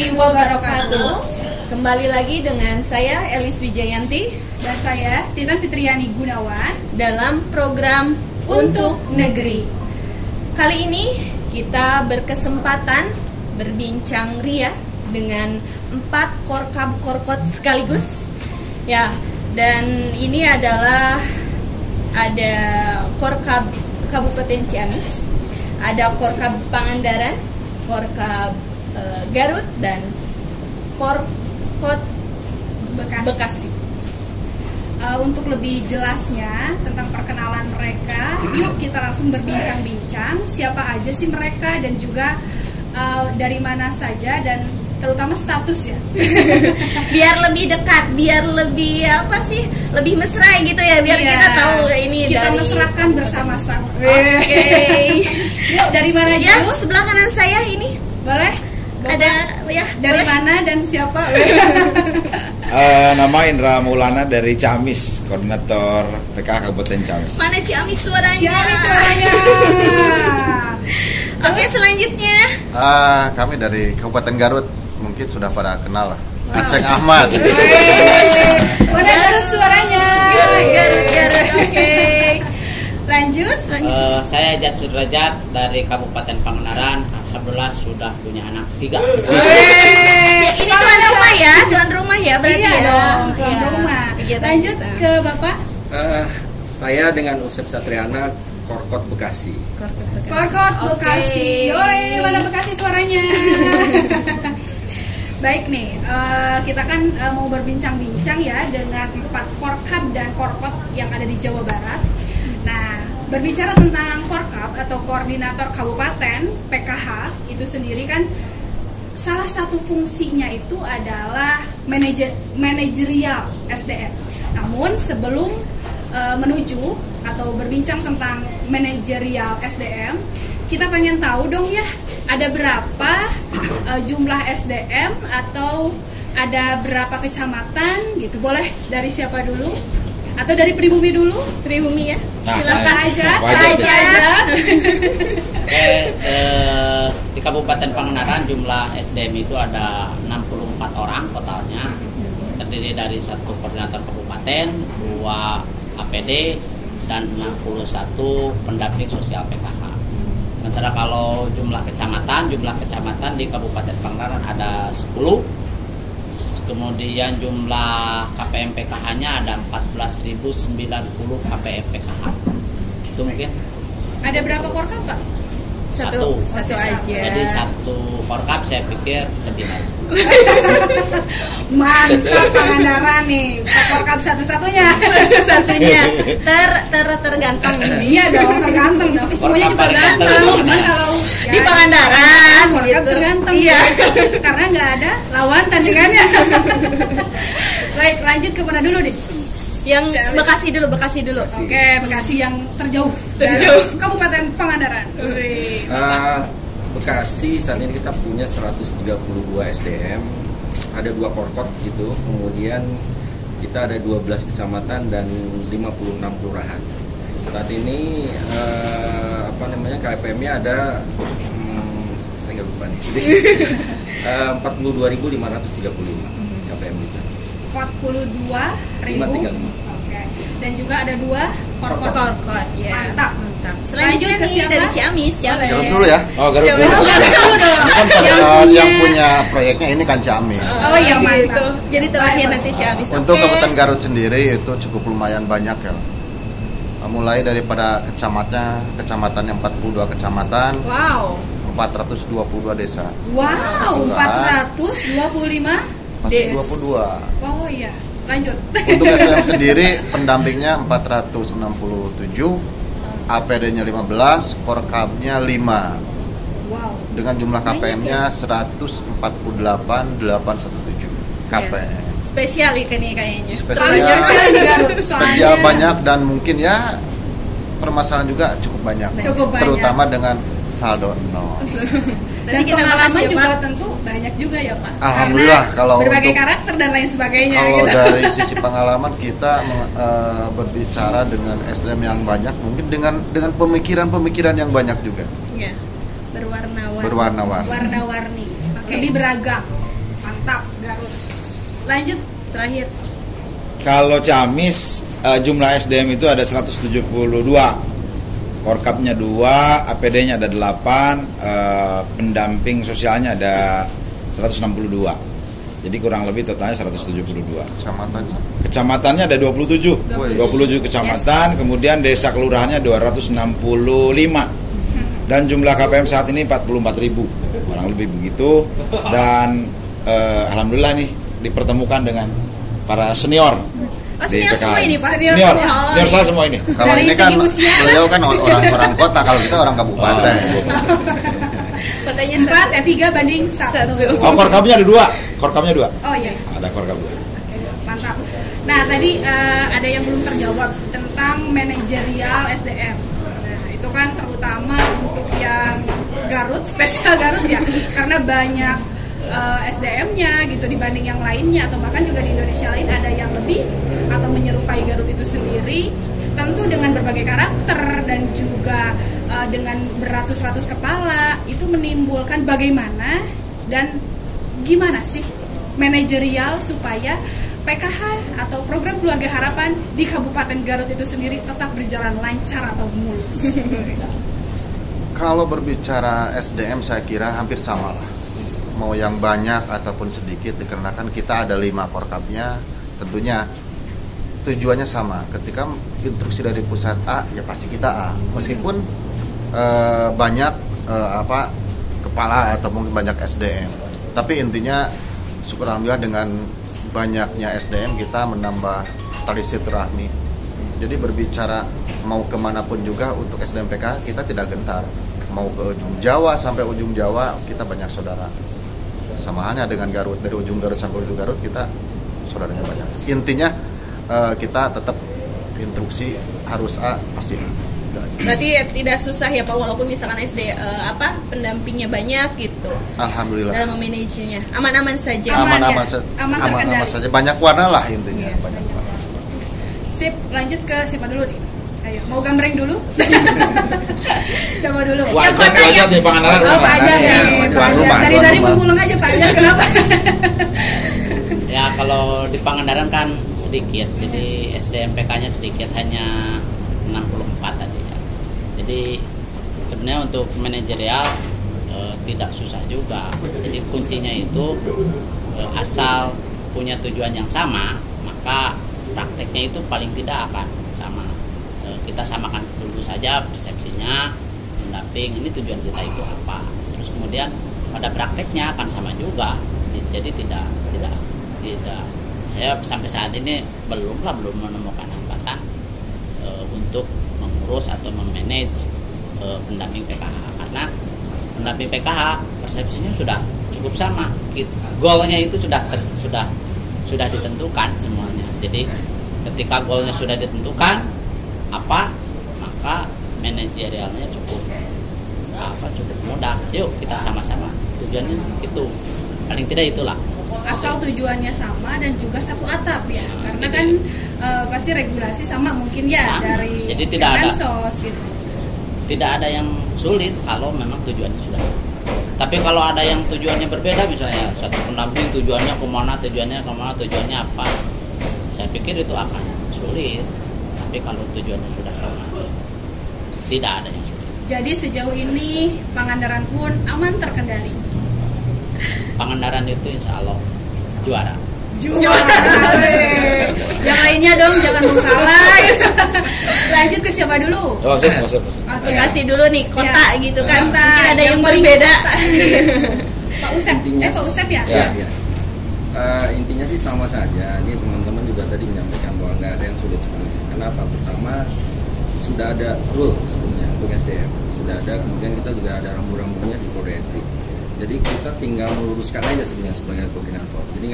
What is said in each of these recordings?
warahmatullahi wabarakatuh. Kembali lagi dengan saya Elis Wijayanti Dan saya Titan Fitriani Gunawan dalam program Untuk Negeri. Kali ini kita berkesempatan berbincang ria dengan 4 korkab-korkot sekaligus. Ya, dan ini adalah ada Korkab Kabupaten Ciamis, ada Korkab Pangandaran, Korkab Garut, dan Korkot Bekasi. Untuk lebih jelasnya tentang perkenalan mereka, yuk kita langsung berbincang-bincang siapa aja sih mereka dan juga dari mana saja dan terutama status ya. Biar lebih dekat, biar lebih lebih mesra gitu ya, biar kita tahu ini kita dari mesrakan bersama-sama. Oke. Yuk dari mana Ya, dulu? sebelah kanan saya ini Boleh? ada ya, Dari boleh. mana dan siapa? Nama Indra Maulana dari Ciamis, koordinator PKH Kabupaten Ciamis. Mana Ciamis suaranya? Ciamis suaranya. Oke, selanjutnya Kami dari Kabupaten Garut, mungkin sudah pada kenal lah. Aceng Ahmad. Mana Garut suaranya? Garut. Oke. Lanjut. Saya Jat Sudrajat dari Kabupaten Pangandaran. Alhamdulillah sudah punya anak 3. Ini tuan rumah ya, tuan rumah ya berarti Iya ya. dong, tuan Iya. rumah. Kegiatan Lanjut kita. ke Bapak. Saya dengan Usep Satriana, Korkot Bekasi. Korkot Oke. Bekasi. Oi, mana Bekasi suaranya? Baik nih, kita kan mau berbincang-bincang ya dengan 4 korkab dan korkot yang ada di Jawa Barat. Nah, berbicara tentang korkab atau koordinator kabupaten PKH itu sendiri kan salah satu fungsinya itu adalah manajerial SDM. Namun sebelum menuju atau berbincang tentang manajerial SDM, kita pengen tahu dong ya, ada berapa jumlah SDM atau ada berapa kecamatan gitu. Boleh dari siapa dulu? Atau dari pribumi dulu? Pribumi ya. Nah, Silakan aja. aja. Di Kabupaten Pangandaran jumlah SDM itu ada 64 orang totalnya. Terdiri dari 1 koordinator kabupaten, 2 APD, dan 61 pendamping sosial PKH. Sementara kalau jumlah kecamatan di Kabupaten Pangandaran ada 10. Kemudian jumlah KPM PKH-nya ada 14.090 KPM PKH. Itu mungkin. Ada berapa korkab, Pak? Satu Satu aja. Jadi 1 korkab saya pikir lebih baik. Mantap Pangandaran nih, korkab satu-satunya. Satunya terganteng ini. Iya dong, tergantung dong. Semuanya juga Korkab ganteng. tergantung. Cuman kalau Di Pangandaran korkab gitu. tergantung. Iya. Karena nggak ada lawan tandingannya. Baik, lanjut ke mana dulu deh? Yang Bekasi dulu. Oke, Bekasi yang terjauh. Terjauh. Dari Kabupaten Pangandaran. Wih. Bekasi saat ini kita punya 132 SDM, ada 2 korkot di situ, kemudian kita ada 12 kecamatan dan 56 kelurahan. Saat ini KPM-nya ada saya nggak lupa nih, 42.535 KPM kita. 42.000. 535. Oke. Dan juga ada 2 korkot. Korkot ya. Mantap. Selanjutnya Lanjut ke nih siapa? dari Ciamis. Garut dulu ya. Oh, Garut Siapa? dulu. Garut dulu dong. Ini kan yang punya proyeknya ini kan Ciamis. Oh iya, gitu. mantap. Jadi terakhir nanti Ciamis. Untuk Oke. Kabupaten Garut sendiri itu cukup lumayan banyak ya. Mulai daripada kecamatan yang 42 kecamatan, Wow. 422 desa. Wow, 425. 422. Oh iya. Lanjut. Untuk SDM sendiri pendampingnya 467, APD-nya 15, Korkabnya 5. Wow. Dengan jumlah KPM-nya 148.817 KPM. Spesial ikan nih kayaknya. Terlalu Spesial, spesial di Garut. spesial banyak dan mungkin ya permasalahan juga cukup banyak. Cukup banyak. Terutama dengan saldo nol. Dan Nanti kita bahas pengalaman ya, juga Pak. tentu banyak juga ya Pak. Alhamdulillah, Karena kalau berbagai untuk- karakter dan lain sebagainya. Kalau gitu. dari sisi pengalaman kita berbicara dengan SDM yang banyak, mungkin dengan pemikiran-pemikiran yang banyak juga. Ya. Berwarna-warni. Berwarna-warni. Warna-warni. Oke. Lebih beragam. mantap Garut. Lanjut terakhir. Kalau Ciamis jumlah SDM itu ada 172, Korkapnya 2, APD-nya ada 8, pendamping sosialnya ada 162. Jadi kurang lebih totalnya 172. Kecamatannya. Kecamatannya ada 27 kecamatan, kemudian desa kelurahannya 265. Dan jumlah KPM saat ini 44.000, kurang lebih begitu. Dan alhamdulillah nih dipertemukan dengan para senior. Senior semua ini Pak. Senior saya semua ini. Kalau ini kan beliau kan orang kota, kalau kita orang kabupaten. Kotanya 4 dan 3 banding 1. Oh, Korkapnya ada 2. Oh iya. Ada Korkap 2. Mantap. Nah tadi ada yang belum terjawab tentang manajerial SDM. Nah itu kan terutama untuk yang Garut, spesial Garut ya, karena banyak SDM-nya gitu dibanding yang lainnya, atau bahkan juga di Indonesia lain ada yang lebih atau menyerupai Garut itu sendiri, tentu dengan berbagai karakter dan juga dengan beratus-ratus kepala, itu menimbulkan bagaimana dan gimana sih manajerial supaya PKH atau program keluarga harapan di Kabupaten Garut itu sendiri tetap berjalan lancar atau mulus. Kalau berbicara SDM saya kira hampir sama lah, mau yang banyak ataupun sedikit, dikarenakan kita ada 5 Korkapnya, tentunya tujuannya sama. Ketika instruksi dari pusat A, ya pasti kita A, meskipun banyak kepala atau mungkin banyak SDM, tapi intinya syukur alhamdulillah dengan banyaknya SDM kita menambah tali silaturahmi. Jadi berbicara mau kemanapun juga untuk SDM PK kita tidak gentar, mau ke ujung Jawa sampai ujung Jawa kita banyak saudara. Sama halnya dengan Garut, dari ujung Garut sampai ujung Garut kita saudaranya banyak. Intinya kita tetap instruksi harus A pasti. Berarti tidak susah ya Pak, walaupun misalkan pendampingnya banyak gitu. Alhamdulillah. Dalam memanajenya aman-aman saja. Aman-aman saja. Banyak warna lah intinya. Iya. Banyak warna. Sip, lanjut ke siapa dulu nih? Ayo, mau gambreng dulu? Siapa dulu? Wajah nih Pangandaran. Oh, Pak Ajat nih. Dari menggulung aja Pak Ajat, kenapa? Ya kalau di Pangandaran kan sedikit, jadi SDM PK-nya sedikit, hanya 64 tadi ya. Jadi sebenarnya untuk manajerial tidak susah juga. Jadi kuncinya itu asal punya tujuan yang sama, maka prakteknya itu paling tidak akan sama. Kita samakan dulu saja persepsinya, pendamping ini tujuan kita itu apa. Terus kemudian pada prakteknya akan sama juga. Jadi tidak saya sampai saat ini belum menemukan hambatan untuk mengurus atau memanage pendamping PKH, karena pendamping PKH persepsinya sudah cukup sama, goalnya itu sudah ditentukan semuanya. Jadi ketika goalnya sudah ditentukan maka manajerialnya cukup mudah. Yuk kita sama-sama tujuannya itu, paling tidak itulah. Asal tujuannya sama dan juga satu atap ya, karena kan pasti regulasi sama mungkin ya sama. Dari jadi tidak ada gitu. Tidak ada yang sulit kalau memang tujuannya sudah sama. Tapi kalau ada yang tujuannya berbeda, misalnya satu pendamping tujuannya kemana, tujuannya apa, saya pikir itu akan sulit. Tapi kalau tujuannya sudah sama, tidak ada yang sulit. Jadi sejauh ini Pangandaran pun aman terkendali. Pangandaran itu insya Allah juara. Yang lainnya dong jangan mengkalah. Lanjut ke siapa dulu? Kasih dulu nih kota gitu kan. Kota, mungkin ada yang berbeda. Pak Usep, Pak Usep ya? Ya. Intinya sih sama saja. Ini teman-teman juga tadi menyampaikan bahwa nggak ada yang sulit sebenarnya. Kenapa? Pertama sudah ada rule sebenarnya untuk SDM. Sudah ada, kemudian kita juga ada rambu-rambunya di kode etik. Jadi kita tinggal meluruskan aja sebenarnya sebagai koordinator. Jadi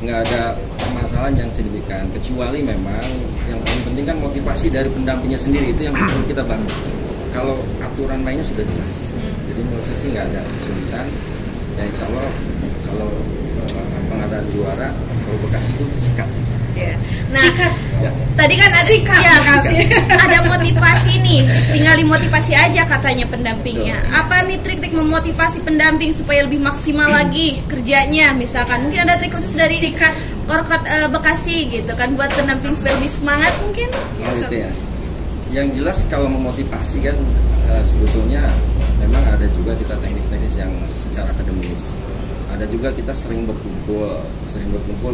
nggak ada permasalahan yang signifikan, kecuali memang yang paling penting kan motivasi dari pendampingnya sendiri, itu yang perlu kita bangun. Kalau aturan mainnya sudah jelas, jadi menurut saya sih nggak ada kesulitan. Ya insya Allah kalau pengadaan juara, Kalau Bekasi itu sikat. Ya. Nah, Sikat. Ya. tadi kan ada Sikat, ya, Bekasi. ada motivasi nih, tinggal dimotivasi aja katanya pendampingnya. Apa nih trik-trik memotivasi pendamping supaya lebih maksimal lagi kerjanya? Misalkan mungkin ada trik khusus dari Sikat. Korkot Bekasi gitu kan buat pendamping supaya lebih semangat mungkin. Oh gitu ya. Yang jelas kalau memotivasi kan sebetulnya memang ada juga kita teknis-teknis yang secara akademis. Ada juga kita sering berkumpul,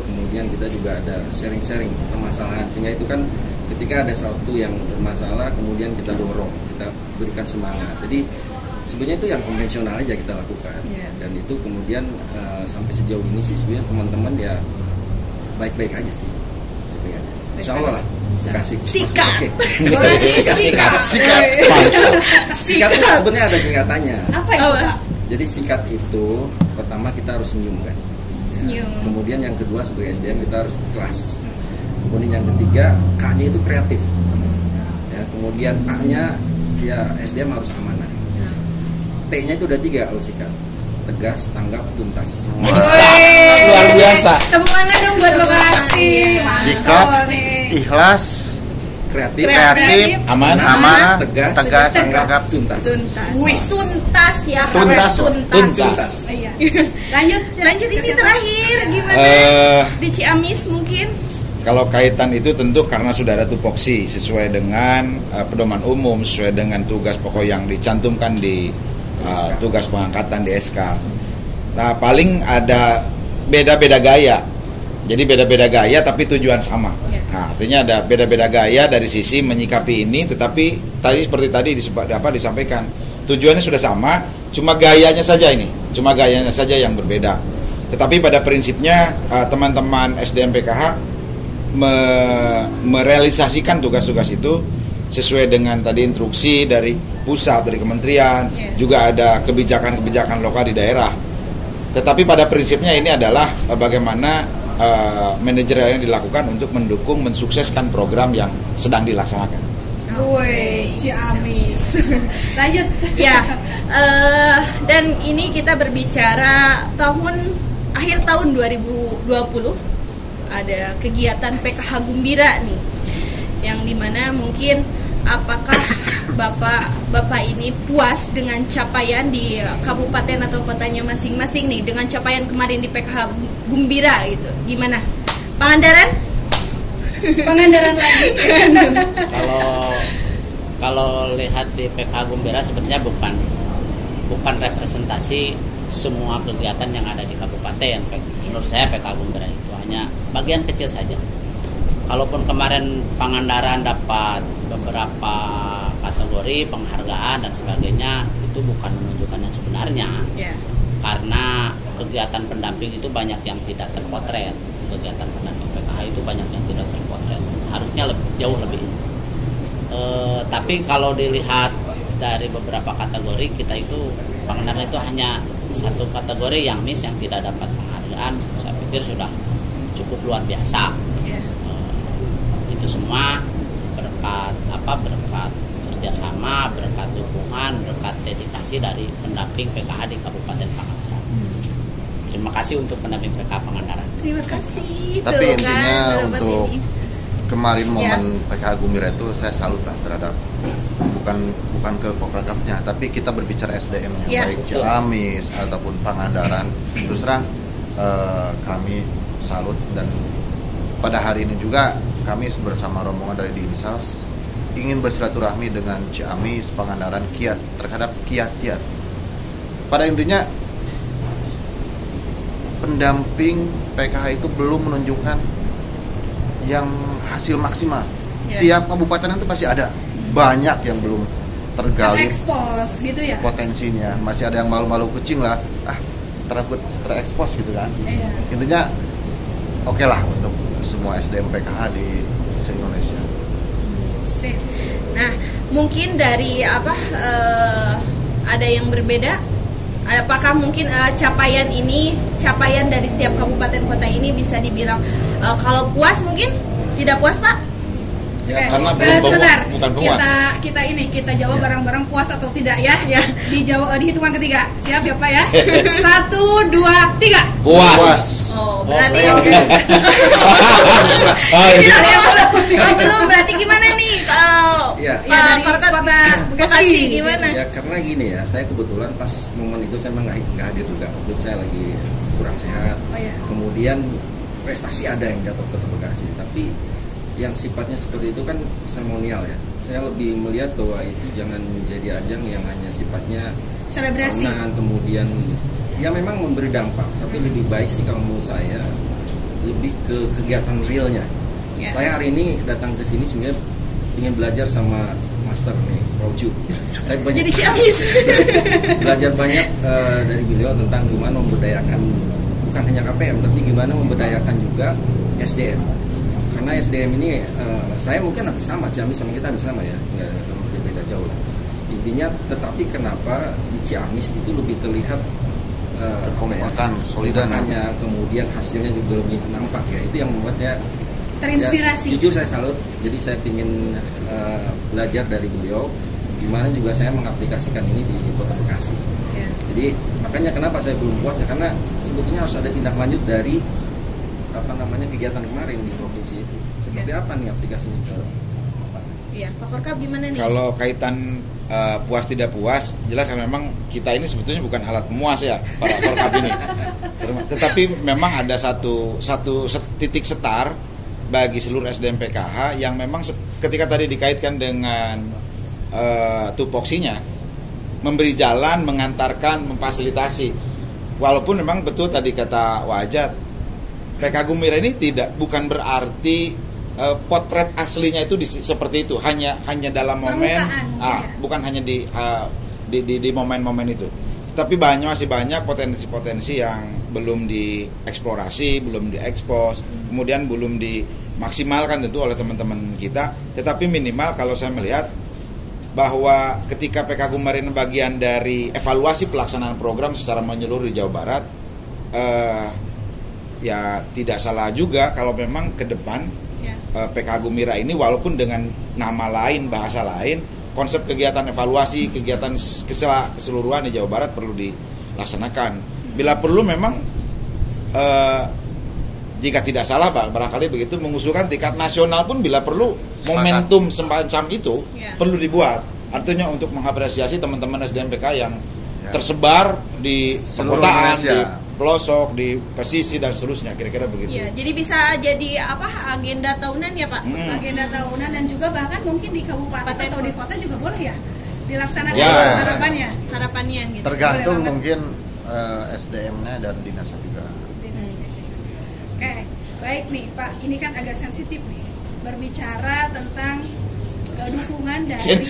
kemudian kita juga ada sharing-sharing permasalahan, sehingga itu kan ketika ada satu yang bermasalah kemudian kita dorong, kita berikan semangat. Jadi sebenarnya itu yang konvensional aja kita lakukan. Dan itu kemudian sampai sejauh ini sih sebenarnya teman-teman ya baik-baik aja sih. Insya Allah lah. Bekasi. Sikat. Sikat itu sebenarnya ada singkatannya. Apa itu, Pak? Jadi sikat itu pertama kita harus senyum kan. Senyum. Kemudian yang kedua sebagai SDM kita harus ikhlas. Kemudian yang ketiga K-nya itu kreatif. Ya, kemudian A-nya ya SDM harus amanah. T-nya itu udah 3 kalau sikat. Tegas, tanggap, tuntas. Luar biasa. Tepuk tangan dong buat Bekasi. Sikap, ikhlas, Kreatif, amanah, tegas, tanggap, tuntas. Tuntas ya, Tuntas. harus Tuntas. Iya. Lanjut ini terakhir gimana? Di Ciamis mungkin? Kalau kaitan itu tentu karena sudah ada tupoksi sesuai dengan pedoman umum, sesuai dengan tugas pokok yang dicantumkan di tugas pengangkatan di SK. Nah, paling ada beda-beda gaya. Jadi beda-beda gaya tapi tujuan sama. Nah, artinya ada beda-beda gaya dari sisi menyikapi ini, tetapi tadi seperti tadi disampaikan, tujuannya sudah sama, cuma gayanya saja yang berbeda. Tetapi pada prinsipnya teman-teman SDM PKH merealisasikan tugas-tugas itu sesuai dengan tadi instruksi dari pusat, dari kementerian, juga ada kebijakan-kebijakan lokal di daerah. Tetapi pada prinsipnya ini adalah bagaimana manajerial yang dilakukan untuk mendukung, mensukseskan program yang sedang dilaksanakan. Woi, Ciamis. Lanjut. Ya, dan ini kita berbicara akhir tahun 2020 ada kegiatan PKH Gumbira nih, yang dimana mungkin apakah Bapak ini puas dengan capaian di kabupaten atau kotanya masing-masing nih dengan capaian kemarin di PKH Gumbira gitu. Gimana? Pangandaran lagi. Kalau lihat di PKH Gumbira sebetulnya bukan representasi semua kegiatan yang ada di kabupaten. Menurut saya PKH Gumbira itu hanya bagian kecil saja. Kalaupun kemarin Pangandaran dapat beberapa kategori penghargaan dan sebagainya, itu bukan menunjukkan yang sebenarnya. Karena kegiatan pendamping itu banyak yang tidak terpotret. Kegiatan pendamping PKH itu banyak yang tidak terpotret. Harusnya jauh lebih. Tapi kalau dilihat dari beberapa kategori, kita itu Pangandaran itu hanya satu kategori yang miss, yang tidak dapat penghargaan. Saya pikir sudah cukup luar biasa. Itu semua berkat kerjasama, berkat dukungan, berkat dedikasi dari pendamping PKH di Kabupaten Pangandaran. Terima kasih untuk pendamping PKH Pangandaran. Terima kasih. Tapi intinya untuk kemarin momen PKH Gumbira itu saya salut lah terhadap bukan ke Kopragapnya, tapi kita berbicara SDM-nya, baik Ciamis ataupun Pangandaran. Terus terang kami salut, dan pada hari ini juga kami bersama rombongan dari Dinsas ingin bersilaturahmi dengan Ciamis, Pangandaran, Kiat terhadap kiat-kiat. Pada intinya pendamping PKH itu belum menunjukkan yang hasil maksimal. Tiap kabupaten itu pasti ada, banyak yang belum tergali Terekspos gitu ya. potensinya. Masih ada yang malu-malu kucing lah, terekspos gitu kan. Intinya oke lah untuk semua SDM PKH di se-Indonesia. Nah, mungkin dari ada yang berbeda. Apakah mungkin capaian dari setiap kabupaten kota ini bisa dibilang kalau puas, mungkin tidak puas, Pak? Ya, karena sebentar. bukan puas. Kita jawab bareng-bareng puas atau tidak ya. Dijawab di hitungan ketiga. Siap ya Pak ya? 1, 2, 3. Puas. Oh, berarti saya oke. Belum, berarti gimana nih? Iya. Ya, dari Korkot kota Bekasi gimana? Ya karena gini ya, saya kebetulan pas momen itu saya memang nggak hadir juga. Waktu saya lagi kurang sehat. Oh, iya. Kemudian prestasi ada yang dapat Kota Bekasi, tapi yang sifatnya seperti itu kan seremonial ya. Saya lebih melihat bahwa itu jangan menjadi ajang yang hanya sifatnya Selebrasi. tahunan, kemudian ya memang memberi dampak, tapi lebih baik sih kalau menurut saya lebih ke kegiatan realnya. Ya. Saya hari ini datang ke sini sebenarnya ingin belajar sama Master nih, Roju. Saya banyak Jadi Ciamis. belajar banyak dari beliau tentang gimana memberdayakan bukan hanya KPM, tapi gimana memberdayakan juga SDM. Karena SDM ini saya mungkin hampir sama, Ciamis sama kita hampir sama ya, nggak berbeda jauh lah. Intinya, tetapi kenapa di Ciamis itu lebih terlihat Makan solidan. makanya kemudian hasilnya juga lebih nampak ya. Itu yang membuat saya Terinspirasi. ya, jujur saya salut. Jadi saya ingin belajar dari beliau gimana juga saya mengaplikasikan ini di Kota Bekasi. Ya. Jadi makanya kenapa saya belum puas ya, karena sebetulnya harus ada tindak lanjut dari kegiatan kemarin di provinsi itu. Seperti apa nih aplikasinya ke Iya, Pak Korkap gimana nih? Kalau kaitan puas tidak puas, jelas kan memang kita ini sebetulnya bukan alat pemuas ya para korkap ini. Tetapi memang ada satu titik setar bagi seluruh SDM PKH yang memang ketika tadi dikaitkan dengan tupoksinya, memberi jalan, mengantarkan, memfasilitasi. Walaupun memang betul tadi kata Wajat, PK Gumbira ini bukan berarti potret aslinya itu seperti itu, hanya dalam momen, bukan hanya di momen-momen itu. Tapi masih banyak potensi-potensi yang belum dieksplorasi, belum diekspos, kemudian belum dimaksimalkan tentu oleh teman-teman kita. Tetapi minimal kalau saya melihat bahwa ketika PK Gumbira ini bagian dari evaluasi pelaksanaan program secara menyeluruh di Jawa Barat, ya tidak salah juga kalau memang ke depan PK Gumbira ini walaupun dengan nama lain, bahasa lain, konsep kegiatan evaluasi, kegiatan keseluruhan di Jawa Barat perlu dilaksanakan. Bila perlu memang jika tidak salah barangkali begitu mengusulkan tingkat nasional pun bila perlu momentum semacam itu perlu dibuat. Artinya untuk mengapresiasi teman-teman SDM PK yang tersebar di perkotaan, di pelosok, di pesisir dan seterusnya, kira-kira begitu. Ya, jadi bisa jadi agenda tahunan ya Pak? Agenda tahunan dan juga bahkan mungkin di kabupaten atau di kota juga boleh ya dilaksanakan harapannya gitu. Tergantung mungkin SDM-nya dan dinasnya juga. Oke, baik nih Pak, ini kan agak sensitif nih berbicara tentang dukungan dari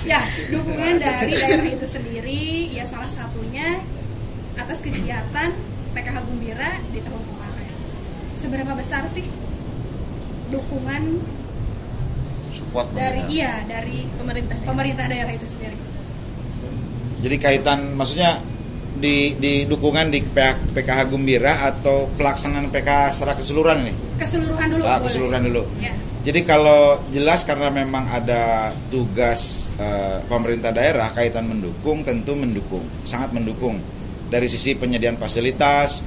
ya dukungan dari daerah itu sendiri, ya salah satunya atas kegiatan PKH Gumbira di tahun kemarin. Seberapa besar sih dukungan support dari pemerintah daerah itu sendiri? Jadi kaitan maksudnya di dukungan di PKH Gumbira atau pelaksanaan PKH secara keseluruhan ini? Keseluruhan dulu. Keseluruhan dulu. Ya. Jadi kalau jelas karena memang ada tugas pemerintah daerah kaitan mendukung, tentu mendukung, sangat mendukung dari sisi penyediaan fasilitas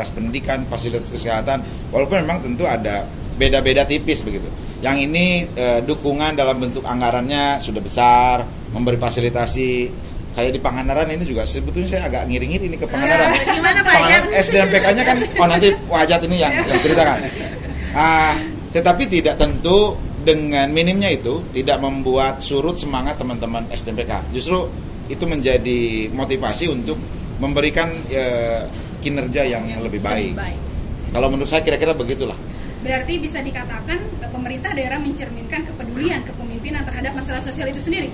pendidikan, fasilitas kesehatan. Walaupun memang tentu ada beda-beda tipis begitu. Yang ini dukungan dalam bentuk anggarannya sudah besar, memberi fasilitasi. Kayak di Pangandaran ini juga sebetulnya saya agak ngiri-ngiri ini ke Pangandaran. Gimana Pak Ajat? SDMPK-nya kan, nanti Wajat ini yang ceritakan. Tetapi tidak tentu dengan minimnya itu tidak membuat surut semangat teman-teman SDMPK. Justru itu menjadi motivasi untuk memberikan kinerja yang lebih baik. Kalau menurut saya kira-kira begitulah. Berarti bisa dikatakan pemerintah daerah mencerminkan kepedulian kepemimpinan terhadap masalah sosial itu sendiri.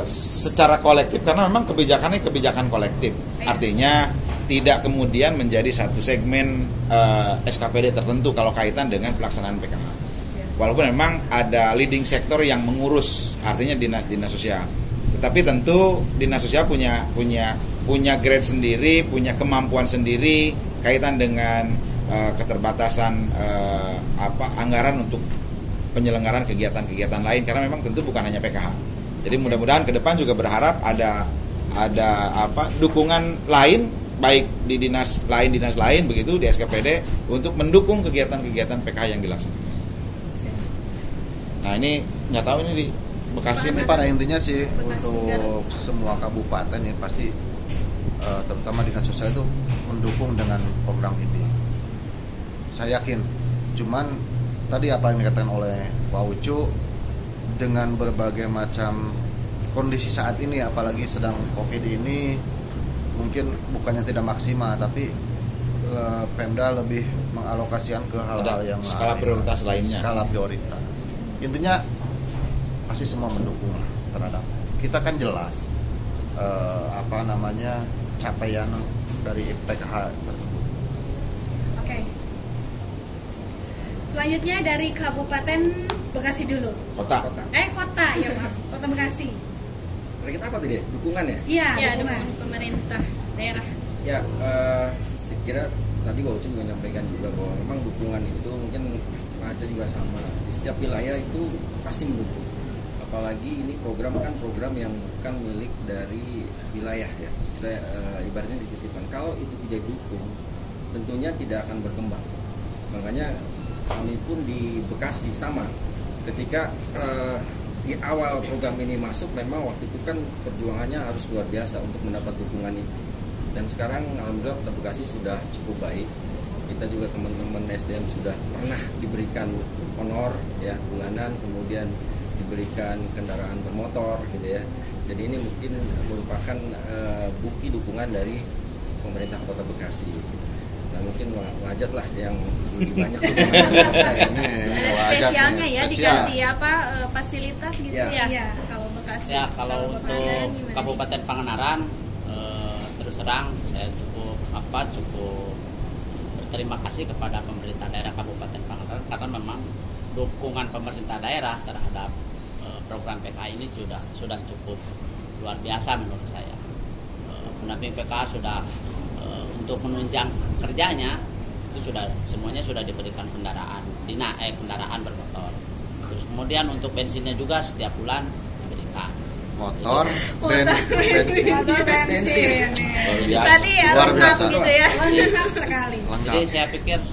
Secara kolektif karena memang kebijakannya kebijakan kolektif. Artinya tidak kemudian menjadi satu segmen SKPD tertentu kalau kaitan dengan pelaksanaan PKH. Walaupun memang ada leading sektor yang mengurus, artinya dinas sosial. Tetapi tentu dinas sosial punya grade sendiri, punya kemampuan sendiri kaitan dengan keterbatasan anggaran untuk penyelenggaraan kegiatan-kegiatan lain karena memang tentu bukan hanya PKH. Jadi mudah-mudahan ke depan juga berharap ada dukungan lain baik di dinas lain begitu di SKPD untuk mendukung kegiatan-kegiatan PKH yang dilaksanakan. Nah ini nggak tahu ini di Bekasi ini nih. pada intinya sih untuk semua kabupaten ini pasti terutama dinas sosial itu mendukung dengan program ini. Saya yakin. Cuman tadi apa yang dikatakan oleh Pak Ucu, dengan berbagai macam kondisi saat ini, apalagi sedang COVID ini, mungkin bukannya tidak maksimal, tapi Pemda lebih mengalokasikan ke hal-hal yang skala prioritas lainnya. Skala prioritas. Intinya pasti semua mendukung lah terhadap. Kita kan jelas capaian dari PKH tersebut. Oke. Selanjutnya dari Kabupaten Bekasi dulu. Kota. Kota ya maaf, Kota Bekasi. Target apa tadi? Dukungan ya? Iya, Ya, dukungan. dengan pemerintah daerah. Ya, saya kira tadi Pak Ucu juga menyampaikan juga bahwa memang dukungan itu mungkin Maca juga sama. Di setiap wilayah itu pasti mendukung. Apalagi ini program yang bukan milik dari wilayah ya. Kita ibaratnya dititipkan. Kalau itu tidak didukung, tentunya tidak akan berkembang. Makanya kami pun di Bekasi sama. Ketika di awal program ini masuk, memang waktu itu kan perjuangannya harus luar biasa untuk mendapat dukungan itu. Dan sekarang alhamdulillah Kota Bekasi sudah cukup baik. Kita juga teman-teman SDM sudah pernah diberikan honor ya, bulanan, kemudian diberikan kendaraan bermotor gitu ya. Jadi ini mungkin merupakan bukti dukungan dari pemerintah Kota Bekasi. Nah mungkin wajat lah yang lebih banyak Spesialnya ya spesial. dikasih fasilitas gitu ya. Iya. Kalau Bekasi. Ya kalau untuk Pangandaran gimana nih? Kabupaten Pangandaran terus terang saya cukup berterima kasih kepada pemerintah daerah Kabupaten Pangandaran karena memang dukungan pemerintah daerah terhadap program PKH ini sudah cukup luar biasa menurut saya. Pendamping PKH sudah untuk menunjang kerjanya itu semuanya sudah diberikan kendaraan bermotor. Terus kemudian untuk bensinnya juga setiap bulan diberikan. Motor, bensin. Bensin. Berarti Luar lengkap biasa. gitu ya. Lengkap sekali. Jadi saya pikir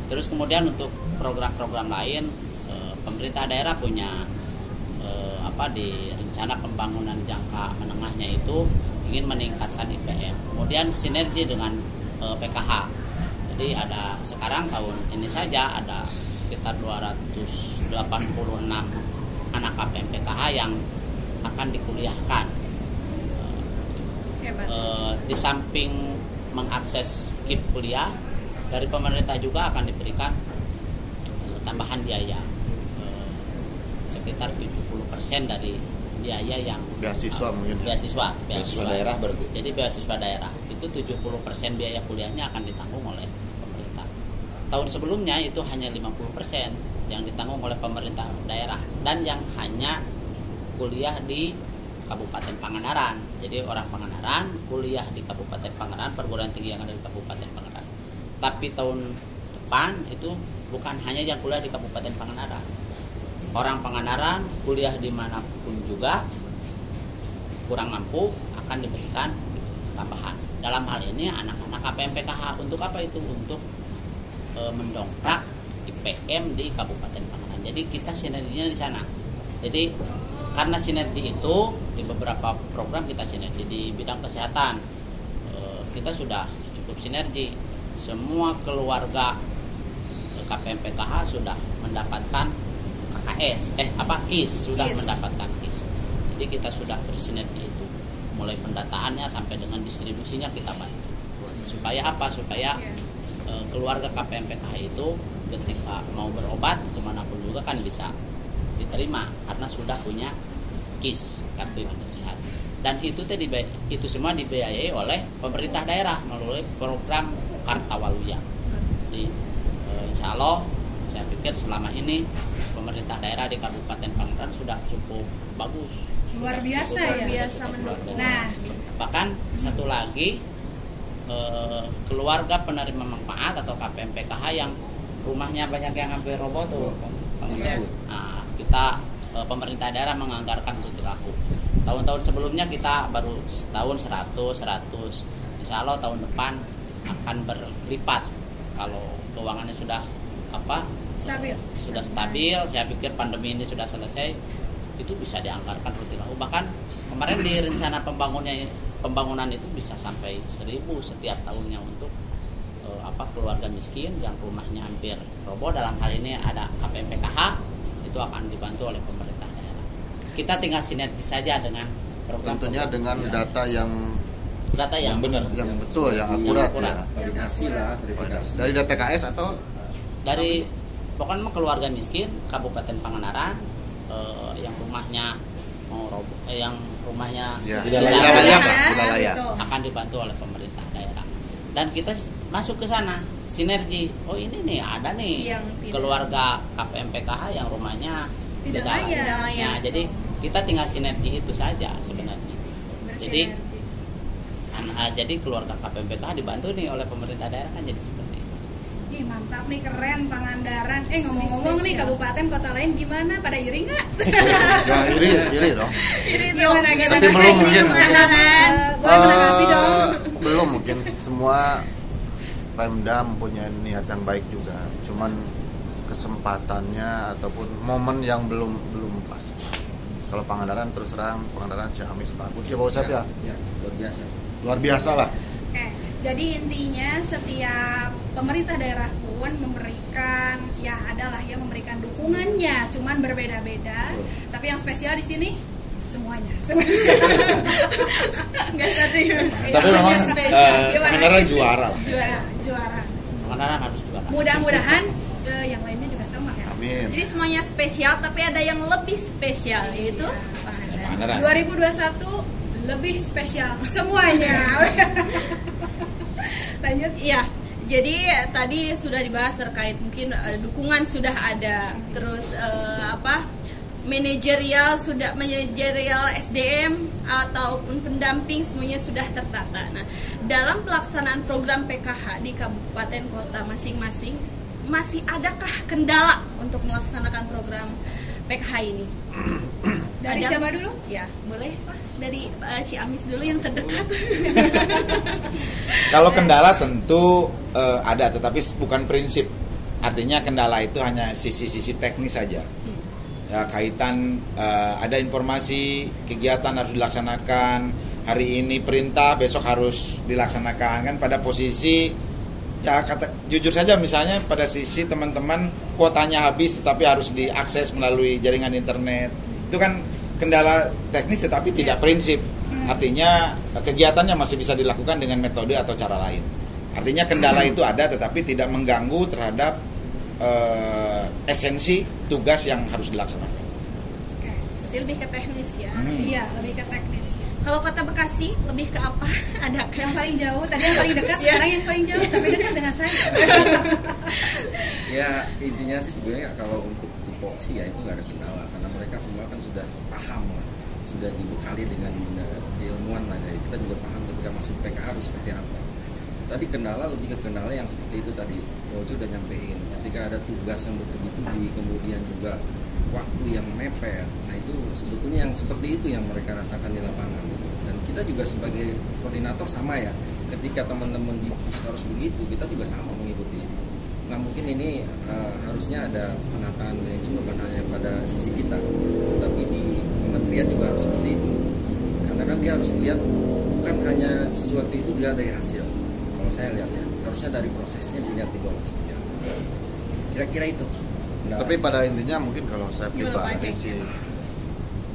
terus kemudian untuk program-program lain pemerintah daerah punya di rencana pembangunan jangka menengahnya itu ingin meningkatkan IPM. Kemudian sinergi dengan PKH. Jadi ada sekarang tahun ini saja ada sekitar 286 anak KPM PKH yang akan dikuliahkan. Hebat. Di samping mengakses KIP kuliah, dari pemerintah juga akan diberikan tambahan biaya sekitar 70% dari biaya yang Beasiswa mungkin. beasiswa daerah berarti. Jadi beasiswa daerah itu 70% biaya kuliahnya akan ditanggung oleh pemerintah. Tahun sebelumnya itu hanya 50% yang ditanggung oleh pemerintah daerah dan yang hanya kuliah di Kabupaten Pangandaran. Jadi orang Pangandaran kuliah di Kabupaten Pangandaran, perguruan tinggi yang ada di Kabupaten Pangandaran. Tapi tahun depan itu bukan hanya yang kuliah di Kabupaten Pangandaran. Orang Pangandaran kuliah dimanapun juga kurang mampu akan diberikan tambahan. Dalam hal ini anak-anak KPM PKH untuk apa itu? Untuk mendongkrak IPM di Kabupaten Pangandaran. Jadi kita sinerginya di sana. Jadi karena sinergi itu di beberapa program kita sinergi di bidang kesehatan kita sudah cukup sinergi. Semua keluarga KPM PKH sudah mendapatkan KIS sudah mendapatkan KIS. Jadi kita sudah bersinergi itu, mulai pendataannya sampai dengan distribusinya kita bantu. Supaya apa? Supaya keluarga KPM PKH itu ketika mau berobat kemanapun juga kan bisa diterima karena sudah punya KIS, kartu Indonesia Sehat. Dan itu semua dibiayai oleh pemerintah daerah melalui program Kartawaluya. Jadi insya Allah saya pikir selama ini pemerintah daerah di Kabupaten Pangandaran sudah cukup bagus. Luar biasa Luar ya. biasa mendukung. Nah, Bahkan satu lagi keluarga penerima manfaat atau KPM PKH yang rumahnya banyak yang hampir roboh tuh. Nah, kita pemerintah daerah menganggarkan untuk dilakukan. Tahun-tahun sebelumnya kita baru setahun 100. insya Allah tahun depan akan berlipat kalau keuangannya sudah stabil. Saya pikir pandemi ini sudah selesai, itu bisa dianggarkan rutin. Bahkan kemarin di rencana pembangunan itu bisa sampai 1.000 setiap tahunnya untuk keluarga miskin yang rumahnya hampir roboh. Dalam hal ini ada KPMPKH, itu akan dibantu oleh pemerintah daerah. Kita tinggal sinergi saja dengan program. Tentunya dengan data yang benar, yang betul, yang akurat ya. Verifikasi. Dari data TKS atau dari pokoknya keluarga miskin Kabupaten Pangandaran yang rumahnya roboh, yang rumahnya tidak layak akan dibantu oleh pemerintah daerah. Dan kita masuk ke sana sinergi. Oh ini nih ada nih yang keluarga KPMPKH yang rumahnya tidak layak. Nah, jadi kita tinggal sinergi itu saja sebenarnya. Jadi keluarga KPMPKH dibantu nih oleh pemerintah daerah kan jadi seperti itu. Ih mantap nih, keren Pangandaran. Ngomong-ngomong nih kabupaten kota lain gimana? Pada iri nggak? Ya iri dong. Iri gimana? Tapi belum mungkin. Boleh menanggapi dong. Belum mungkin. Semua Pemda mempunyai niat yang baik juga. Cuman kesempatannya ataupun momen yang belum pas. Kalau Pangandaran terus terang Pangandaran Ciamis bagus ya Pak Usep ya. Ya, Luar biasa lah. Oke, jadi intinya setiap pemerintah daerah pun memberikan memberikan dukungannya, cuman berbeda-beda. Tapi yang spesial di sini semuanya. Enggak satu. Tapi memang Pangandaran juara. Juara. Pangandaran harus juara. Mudah-mudahan yang lainnya juga sama ya. Amin. Jadi semuanya spesial, tapi ada yang lebih spesial, yaitu Pangandaran. 2021 lebih spesial semuanya. Lanjut. Iya. Jadi tadi sudah dibahas terkait mungkin dukungan sudah ada, terus manajerial SDM ataupun pendamping semuanya sudah tertata. Nah, dalam pelaksanaan program PKH di kabupaten kota masing-masing masih adakah kendala untuk melaksanakan program PKH ini? Dari siapa dulu? Ya, boleh Pak. Dari Ciamis dulu yang terdekat. Kalau kendala tentu ada, tetapi bukan prinsip. Artinya kendala itu hanya sisi-sisi teknis saja. Ya, kaitan ada informasi kegiatan harus dilaksanakan hari ini, perintah besok harus dilaksanakan kan pada posisi ya jujur saja, misalnya pada sisi teman-teman kuotanya habis tetapi harus diakses melalui jaringan internet, itu kan kendala teknis tetapi tidak prinsip. Artinya kegiatannya masih bisa dilakukan dengan metode atau cara lain. Artinya kendala itu ada tetapi tidak mengganggu terhadap esensi tugas yang harus dilaksanakan. Oke. Jadi lebih ke teknis ya. Iya, lebih ke teknis. Kalau kota Bekasi lebih ke apa? Ada yang paling jauh, tadi yang paling dekat, sekarang yang paling jauh, tapi dekat dengan saya. Ya intinya sih sebenarnya kalau untuk tupoksi ya itu nggak ada kendala karena mereka semua kan sudah paham, sudah dibekali dengan ilmuwan lah. Jadi kita juga paham ketika masuk PKH harus seperti apa. Tadi kendala lebih ke kendala yang seperti itu tadi Ojo udah nyampein. Ketika ada tugas yang bertubi-tubi, kemudian juga waktu yang mepet. Nah itu sebetulnya yang seperti itu yang mereka rasakan di lapangan. Dan kita juga sebagai koordinator sama ya. Ketika teman-teman di pus harus begitu, kita juga sama mengikuti. Nah mungkin ini harusnya ada penataan manajemen bukan hanya pada sisi kita, tetapi di kementerian juga harus seperti itu. Karena kan dia harus lihat bukan hanya sesuatu itu dilihat dari hasil. Kalau saya lihat ya, harusnya dari prosesnya dilihat di bawah seperti apa. Kira-kira itu. Nah, tapi pada intinya mungkin kalau saya pribadi sih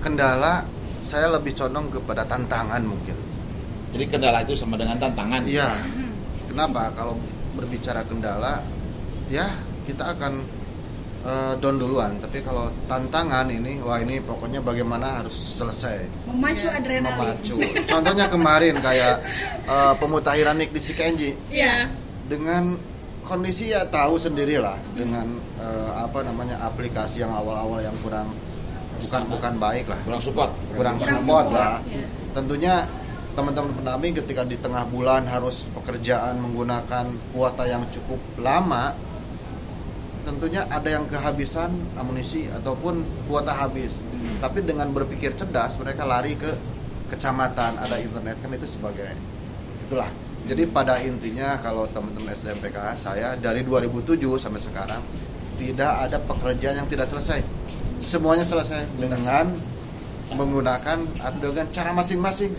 kendala saya lebih condong kepada tantangan mungkin. Jadi kendala itu sama dengan tantangan. Iya. Kenapa? Kalau berbicara kendala, ya kita akan down duluan. Tapi kalau tantangan ini, wah ini pokoknya bagaimana harus selesai. Memacu adrenalin. Memacu. Contohnya kemarin kayak pemutahiran nik di Sikenji. Iya. Dengan kondisi ya tahu sendirilah dengan aplikasi yang awal-awal yang bukan baik lah. Kurang support lah. Ya. Tentunya teman-teman pendamping ketika di tengah bulan harus pekerjaan menggunakan kuota yang cukup lama, tentunya ada yang kehabisan amunisi ataupun kuota habis. Tapi dengan berpikir cerdas mereka lari ke kecamatan, ada internet kan itu sebagai itulah Jadi pada intinya kalau teman-teman SDM PKH saya dari 2007 sampai sekarang tidak ada pekerjaan yang tidak selesai. Semuanya selesai dengan menggunakan atau dengan cara masing-masing.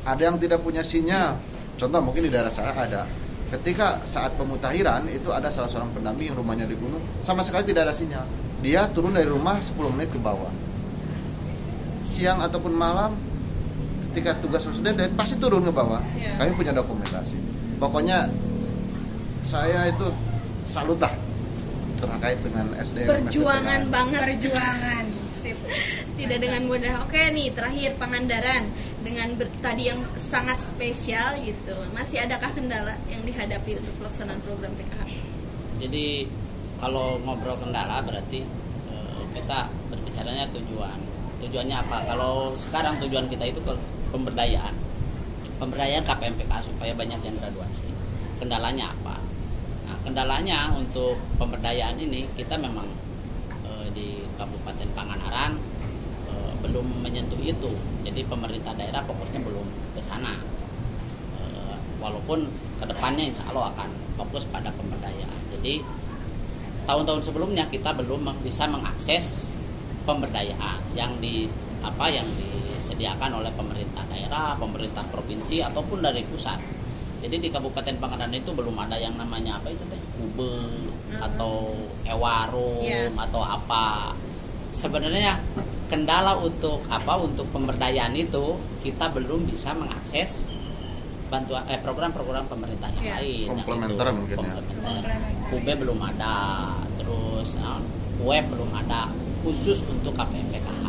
Ada yang tidak punya sinyal. Contoh mungkin di daerah saya ada. Ketika saat pemutakhiran itu ada salah seorang pendamping yang rumahnya di gunung, sama sekali tidak ada sinyal. Dia turun dari rumah 10 menit ke bawah. Siang ataupun malam ketika tugas sudah dia pasti turun ke bawah. Kami punya dokumentasi. Pokoknya saya itu salut lah terkait dengan SDM. Perjuangan banget. Perjuangan. Sip. Tidak dengan mudah. Oke nih, terakhir Pangandaran dengan tadi yang sangat spesial gitu. Masih adakah kendala yang dihadapi untuk pelaksanaan program PKH? Jadi kalau ngobrol kendala berarti kita berbicaranya tujuan. Tujuannya apa? Kalau sekarang tujuan kita itu ke pemberdayaan KPM PKH supaya banyak yang graduasi. Kendalanya apa? Nah, kendalanya untuk pemberdayaan ini kita memang di Kabupaten Pangandaran belum menyentuh itu. Jadi pemerintah daerah fokusnya belum ke sana. Walaupun kedepannya insya Allah akan fokus pada pemberdayaan. Jadi tahun-tahun sebelumnya kita belum bisa mengakses pemberdayaan yang disediakan oleh pemerintah daerah, pemerintah provinsi ataupun dari pusat. Jadi di Kabupaten Pangandaran itu belum ada yang namanya apa itu teh kube atau ewarum atau apa. Sebenarnya kendala untuk pemberdayaan itu kita belum bisa mengakses bantuan program-program pemerintah yang lain. Komplementer mungkin ya. Kube belum ada, terus web belum ada khusus untuk KPM PKH.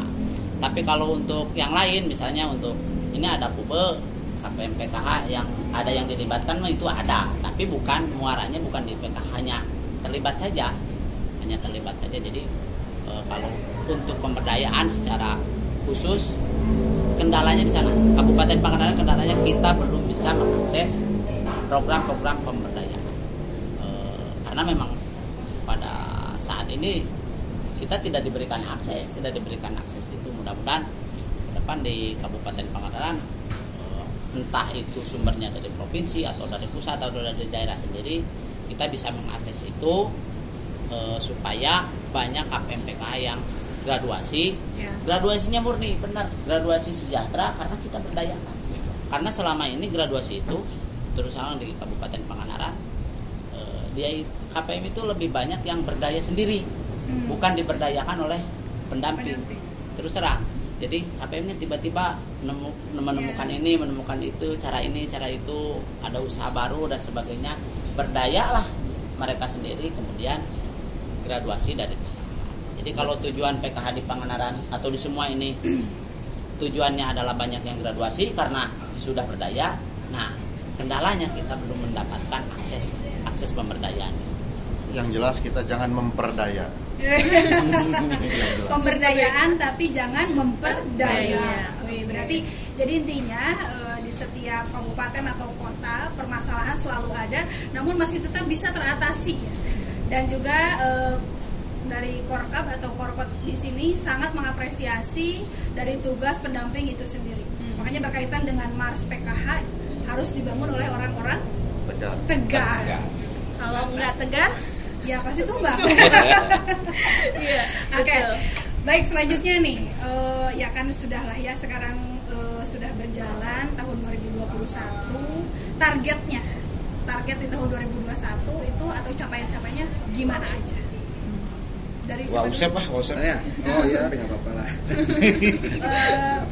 Tapi kalau untuk yang lain misalnya untuk ini ada kube KPM PKH yang ada yang dilibatkan itu ada, tapi muaranya bukan di PKH, hanya terlibat saja. Jadi kalau untuk pemberdayaan secara khusus kendalanya di sana. Kabupaten Pangandaran kendalanya kita belum bisa mengakses program-program pemberdayaan. Karena memang pada saat ini kita tidak diberikan akses itu. Mudah-mudahan ke depan di Kabupaten Pangandaran entah itu sumbernya dari provinsi atau dari pusat atau dari daerah sendiri, kita bisa mengakses itu supaya banyak KPM PKH yang graduasi. Graduasinya murni, benar, graduasi sejahtera karena kita berdayakan. Karena selama ini graduasi itu terus terang di Kabupaten Pangandaran KPM itu lebih banyak yang berdaya sendiri, bukan diberdayakan oleh pendamping. Terus terang. Jadi KPM-nya tiba-tiba menemukan ini, menemukan itu, cara ini, cara itu, ada usaha baru dan sebagainya. Berdayalah mereka sendiri, kemudian graduasi dari PKH. Jadi kalau tujuan PKH di Pangandaran atau di semua ini tujuannya adalah banyak yang graduasi karena sudah berdaya. Nah, kendalanya kita belum mendapatkan akses pemberdayaan. Yang jelas kita jangan memperdaya. Pemberdayaan tapi jangan memperdaya. Berarti jadi intinya di setiap kabupaten atau kota permasalahan selalu ada, namun masih tetap bisa teratasi ya. Dan juga dari Korkab atau Korkot di sini sangat mengapresiasi dari tugas pendamping itu sendiri. Makanya berkaitan dengan Mars PKH harus dibangun oleh orang-orang tegar. Kalau nggak tegar, ya pasti tumbang. Oke. Baik, selanjutnya nih ya kan sudah lah ya sekarang sudah berjalan tahun 2021. Target di tahun 2021 itu atau capaian-capaiannya gimana aja? Dari Usep. Oh iya, dengan apa-apa lah.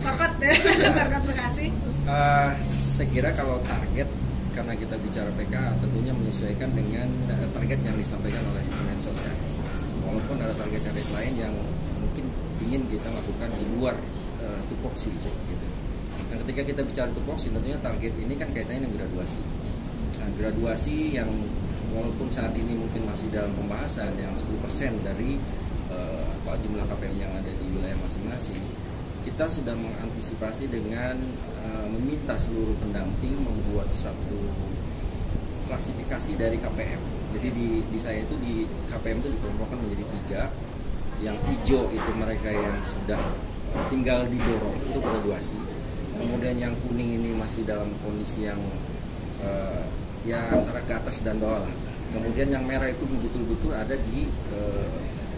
Korkot Bekasi. Saya kira kalau target, karena kita bicara PKH tentunya menyesuaikan dengan target yang disampaikan oleh Kemensos ya. Walaupun ada target-target lain yang mungkin ingin kita lakukan di luar tupoksi gitu. Nah, ketika kita bicara tupoksi tentunya target ini kan kaitannya dengan graduasi. Nah, graduasi yang walaupun saat ini mungkin masih dalam pembahasan yang 10% dari jumlah KPM yang ada di wilayah masing-masing, kita sudah mengantisipasi dengan meminta seluruh pendamping membuat satu klasifikasi dari KPM. Jadi di saya itu di KPM itu dikelompokkan menjadi 3. Yang hijau itu mereka yang sudah tinggal didorong, itu graduasi. Kemudian yang kuning ini masih dalam kondisi yang ya antara ke atas dan bawah lah. Kemudian yang merah itu betul-betul ada di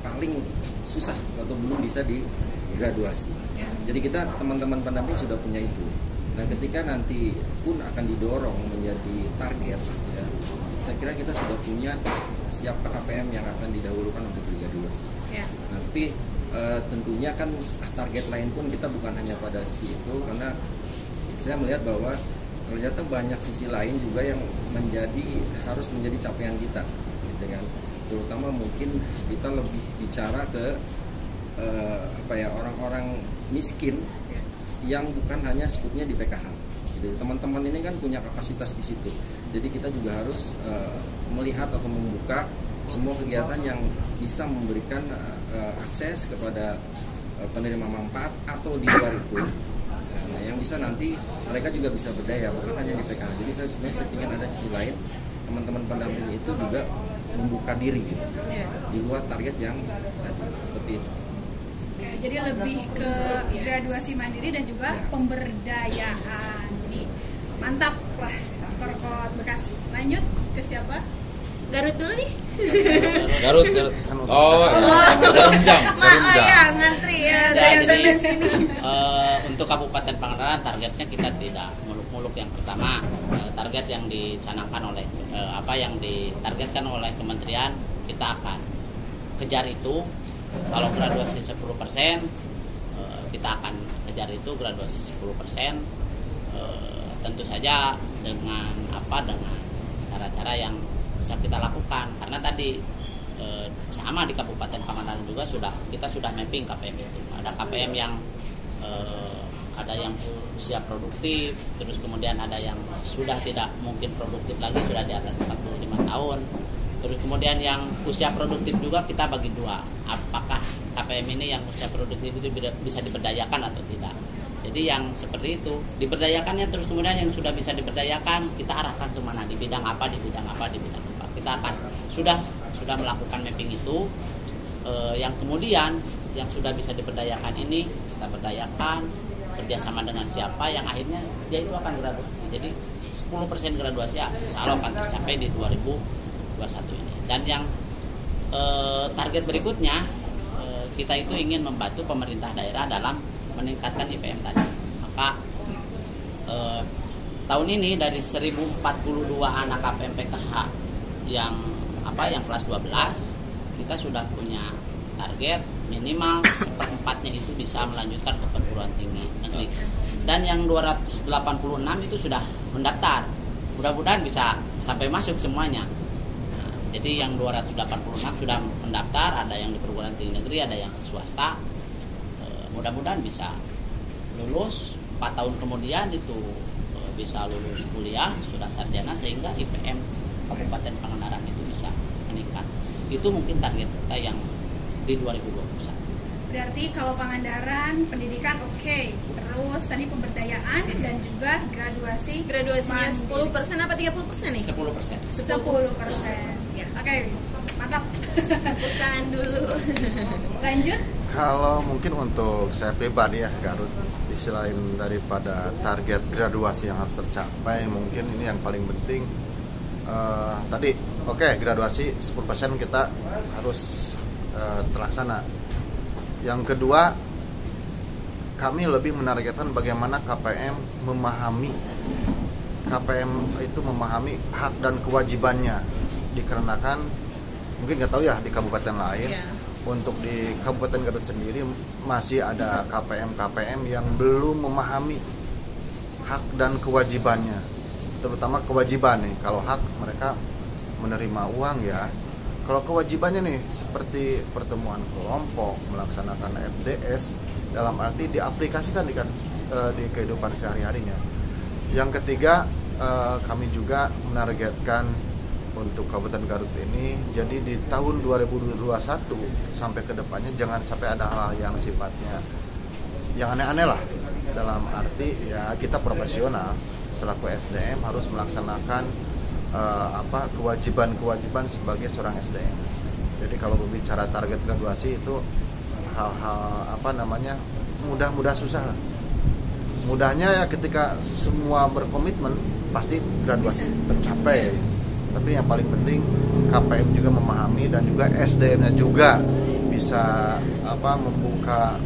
paling susah atau belum bisa di graduasi. Jadi kita teman-teman pendamping sudah punya itu. Nah ketika nanti pun akan didorong menjadi target, ya, saya kira kita sudah punya siapa KPM yang akan didahulukan untuk graduasi. Tapi tentunya kan target lain pun kita bukan hanya pada sisi itu, karena saya melihat bahwa ternyata banyak sisi lain juga yang harus menjadi capaian kita, gitu kan. Terutama mungkin kita lebih bicara ke orang-orang miskin yang bukan hanya skupnya di PKH. Jadi teman-teman ini kan punya kapasitas di situ. Jadi kita juga harus melihat atau membuka semua kegiatan yang bisa memberikan akses kepada penerima manfaat atau di luar itu. Nah, yang bisa nanti mereka juga bisa berdaya, bukan hanya di PKH. Jadi saya ingin ada sisi lain, teman-teman pendamping itu juga membuka diri gitu, di luar target yang tadi seperti itu. Jadi lebih ke graduasi mandiri dan juga pemberdayaan. Jadi mantap lah Korkot Bekasi. Lanjut ke siapa? Garut dulu nih. Garut. Oh, Garunjang. Ya, ngantri ya. Jadi untuk Kabupaten Pangandaran targetnya kita tidak muluk-muluk. Yang pertama, target yang dicanangkan oleh yang ditargetkan oleh kementerian, kita akan kejar itu. Kalau graduasi 10%, kita akan kejar itu graduasi 10%. Tentu saja dengan cara-cara yang bisa kita lakukan, karena tadi sama di Kabupaten Pangandaran juga kita sudah mapping KPM itu. Ada KPM yang ada yang usia produktif, terus kemudian ada yang sudah tidak mungkin produktif lagi, sudah di atas 45 tahun. Terus kemudian yang usia produktif juga kita bagi dua. Apakah KPM ini yang usia produktif itu bisa diberdayakan atau tidak? Jadi yang seperti itu diberdayakannya, terus kemudian yang sudah bisa diberdayakan kita arahkan kemana, di bidang apa. Kita akan sudah melakukan mapping itu. Yang kemudian yang sudah bisa diberdayakan ini kita berdayakan kerjasama dengan siapa, yang akhirnya dia itu akan graduasi. Jadi 10% graduasi insya Allah akan tercapai di 2021 ini. Dan yang target berikutnya, kita itu ingin membantu pemerintah daerah dalam meningkatkan IPM tadi. Maka tahun ini dari 1042 anak KPM PKH yang kelas 12, kita sudah punya target minimal 1/4-nya itu bisa melanjutkan ke perguruan tinggi negeri. Dan yang 286 itu sudah mendaftar. Mudah-mudahan bisa sampai masuk semuanya. Jadi yang 286 sudah mendaftar, ada yang di perguruan tinggi negeri, ada yang swasta. Mudah-mudahan bisa lulus 4 tahun kemudian itu bisa lulus kuliah, sudah sarjana, sehingga IPM Kabupaten Pangandaran itu bisa meningkat. Itu mungkin target kita yang di 2021. Berarti kalau Pangandaran pendidikan oke, terus tadi pemberdayaan dan juga graduasinya 10% apa 30% nih? 10%. 10%. Ya, oke. Mantap. Bukan dulu. Lanjut. Kalau mungkin untuk saya pribadi ya Garut, selain daripada target graduasi yang harus tercapai, mungkin ini yang paling penting tadi graduasi 10% kita harus terlaksana. Yang kedua, kami lebih menargetkan bagaimana KPM itu memahami hak dan kewajibannya, dikarenakan mungkin nggak tahu ya di kabupaten lain. Untuk di Kabupaten Garut sendiri masih ada KPM yang belum memahami hak dan kewajibannya, terutama kewajiban nih. Kalau hak mereka menerima uang ya, kalau kewajibannya nih seperti pertemuan kelompok, melaksanakan FDS, dalam arti diaplikasikan di kehidupan sehari-harinya. Yang ketiga, kami juga menargetkan untuk Kabupaten Garut ini, jadi di tahun 2021 sampai ke depannya jangan sampai ada hal yang sifatnya yang aneh-aneh lah. Dalam arti ya kita profesional selaku SDM harus melaksanakan kewajiban sebagai seorang SDM. Jadi kalau berbicara target graduasi itu hal-hal mudah susah. Mudahnya ya ketika semua berkomitmen pasti graduasi tercapai. Tapi yang paling penting KPM juga memahami dan juga SDM-nya juga bisa membuka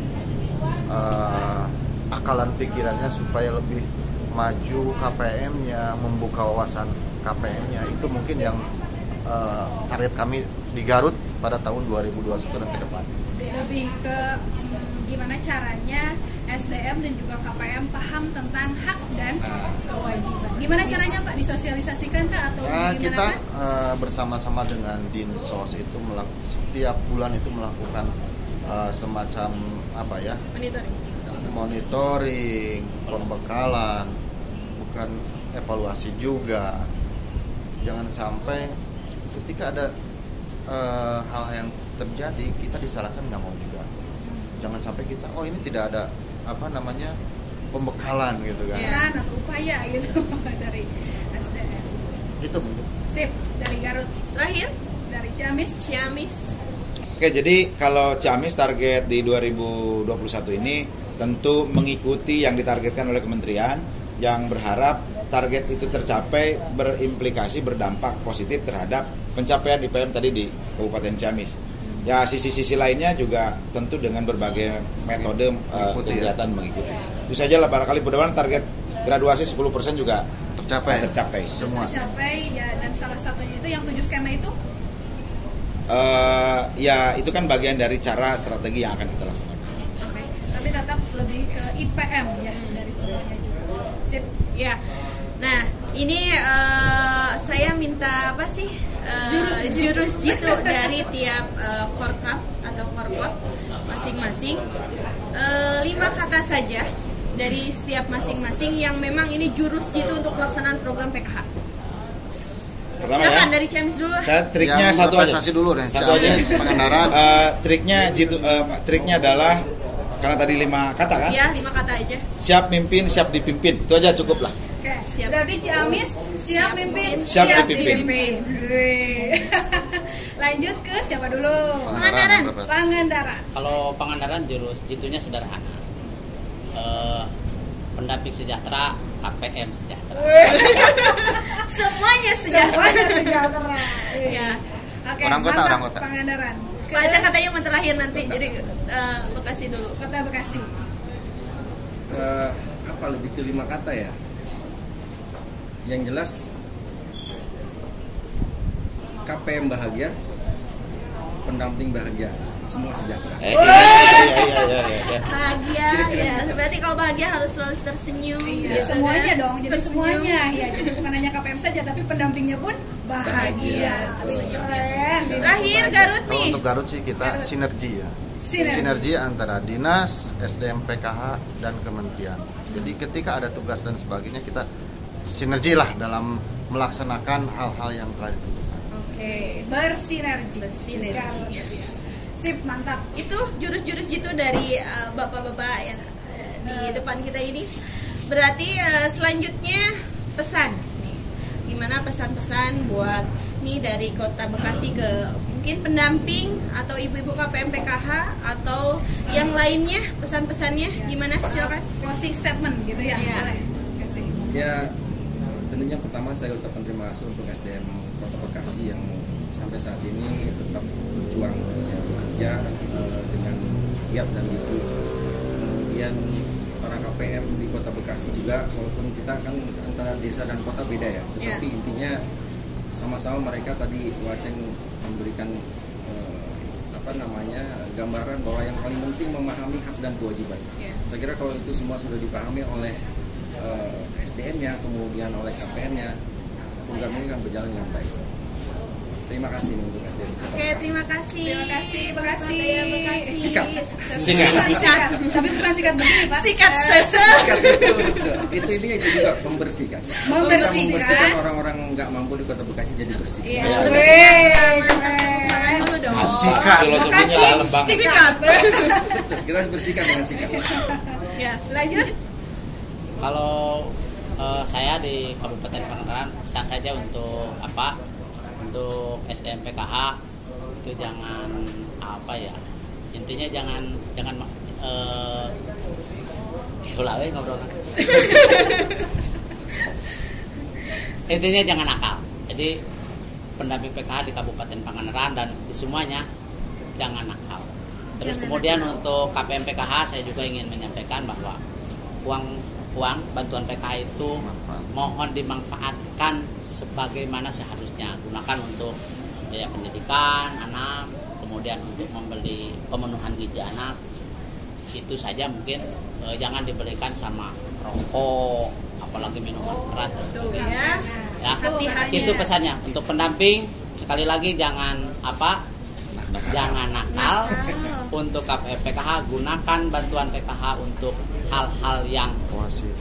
akalan pikirannya supaya lebih maju KPM-nya, membuka wawasan KPM-nya. Itu mungkin yang target kami di Garut pada tahun 2021 dan ke depan. Lebih ke gimana caranya SDM dan juga KPM paham tentang hak dan kewajiban. Gimana caranya Pak, disosialisasikan Kak atau gimana kita Kak? Bersama-sama dengan Dinsos itu setiap bulan itu melakukan semacam monitoring, pembekalan, bukan evaluasi juga. Jangan sampai ketika ada hal yang terjadi kita disalahkan, nggak mau juga. Jangan sampai kita ini tidak ada pembekalan gitu kan. Peran atau upaya gitu dari SDM. Itu mungkin. Sip, dari Garut. Terakhir Dari Ciamis. Oke, jadi kalau Ciamis target di 2021 ini tentu mengikuti yang ditargetkan oleh kementerian, yang berharap target itu tercapai, berimplikasi, berdampak positif terhadap pencapaian IPM tadi di Kabupaten Ciamis. Ya, sisi-sisi lainnya juga tentu dengan berbagai metode kegiatan mengikuti. Itu saja lah, barangkali mudah-mudahan target graduasi 10% juga tercapai. Semua. Tercapai ya, dan salah satunya itu yang 7 skema itu. Ya itu kan bagian dari cara strategi yang akan kita laksanakan. Oke, tapi tetap lebih ke IPM ya dari semuanya juga. Sip. ya. Nah, ini saya minta apa sih? Jurus jitu dari tiap korkap atau korkot masing-masing. 5 kata saja dari setiap masing-masing yang memang ini jurus jitu untuk pelaksanaan program PKH. Pertama Silakan ya, dari Ciamis dulu. saya triknya yang satu aja. dulu deh. Satu aja. Pengendaraan. Triknya adalah karena tadi 5 kata kan? Ya, 5 kata aja. Siap mimpin, siap dipimpin. Itu aja cukup lah. Oke, Siap. berarti Ciamis siap mimpin, Siap dipimpin. Wih. Lanjut ke siapa dulu? Pangandaran. Kalau Pangandaran jurus jitunya sederhana. Pendamping sejahtera, KPM sejahtera. Semuanya sejahtera. Semuanya sejahtera. Ya. Oke, Orang kota, mantap, orang kota. Pangandaran. Pak Aca katanya yang terakhir nanti, jadi Bekasi dulu. Kota Bekasi. Apa lebih ke 5 kata ya? Yang jelas KPM bahagia, pendamping bahagia, semua sejahtera. Iya. Bahagia, ya. Berarti kalau bahagia harus selalu tersenyum. Iya, gitu, semuanya kan? dong, jadi Tersenyum. semuanya ya. Jadi bukan hanya KPM saja, tapi pendampingnya pun bahagia. Keren. Terakhir Garut Kalau nih. untuk Garut sih kita sinergi ya. Sinergi antara dinas, SDM, PKH dan kementerian. Jadi ketika ada tugas dan sebagainya kita sinergi lah dalam melaksanakan hal-hal yang telah ditentukan. Oke. Bersinergi. Bersinergi. Sip, mantap. Itu jurus-jurus jitu dari bapak-bapak yang di depan kita ini. Berarti selanjutnya pesan nih. Gimana pesan-pesan buat nih dari Kota Bekasi ke mungkin pendamping atau ibu-ibu KPM PKH atau yang lainnya, pesan-pesannya gimana? Silakan. Closing statement gitu ya. Iya. Boleh. Kasih. Ya, tentunya pertama saya ucapkan terima kasih untuk SDM Kota Bekasi yang sampai saat ini tetap berjuang ya, bekerja dengan giat dan gitu. Kemudian para KPM di Kota Bekasi juga, walaupun kita kan antara desa dan kota beda ya, tetapi intinya sama-sama mereka tadi Waceng memberikan gambaran bahwa yang paling penting memahami hak dan kewajiban. Saya kira kalau itu semua sudah dipahami oleh SDM-nya, kemudian oleh KPM-nya, program ini akan berjalan dengan baik. Terima kasih untuk SDM. Oke, terima kasih. Terima kasih, Bekasi. Sikat. Sikat. Tapi bukan sikat begini, Pak. Sikat Sikat itu intinya itu juga membersihkan. Membersihkan. Kita membersihkan orang-orang nggak mampu di Kota Bekasi jadi bersih. Iya, Ya. lebih Keren. dulu dong. Sikat. Filosofinya dalam banget. Sikat. Kita harus bersihkan dengan sikat. Ya, lanjut. Kalau saya di Kabupaten Pangandaran pesan saja untuk untuk SDM PKH itu jangan intinya jangan intinya jangan nakal. Jadi pendamping PKH di Kabupaten Pangandaran dan di semuanya jangan nakal. Terus kemudian untuk KPM PKH saya juga ingin menyampaikan bahwa uang bantuan PKH itu mohon dimanfaatkan sebagaimana seharusnya. Gunakan untuk biaya pendidikan anak, kemudian untuk membeli pemenuhan gizi anak. Itu saja mungkin, jangan dibelikan sama rokok, apalagi minuman keras. Ya. Ya, Hati-hati. itu pesannya untuk pendamping. Sekali lagi jangan jangan nakal. Untuk KPM PKH gunakan bantuan PKH untuk hal-hal yang positif.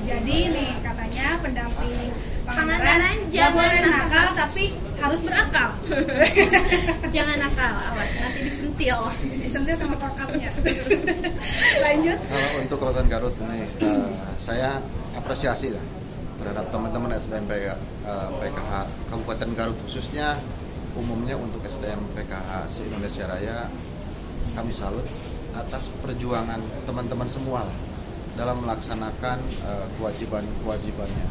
Jadi nih katanya pendamping Pangandaran nggak jangan boleh nakal nakal. tapi harus berakal. Jangan nakal, awas nanti disentil. Disentil sama korkapnya. Lanjut. Kalau untuk Kabupaten Garut ini saya apresiasi lah terhadap teman-teman SDM PKH Kabupaten Garut, khususnya umumnya untuk SDM PKH se-Indonesia Raya. Kami salut atas perjuangan teman-teman semua lah dalam melaksanakan kewajiban-kewajibannya.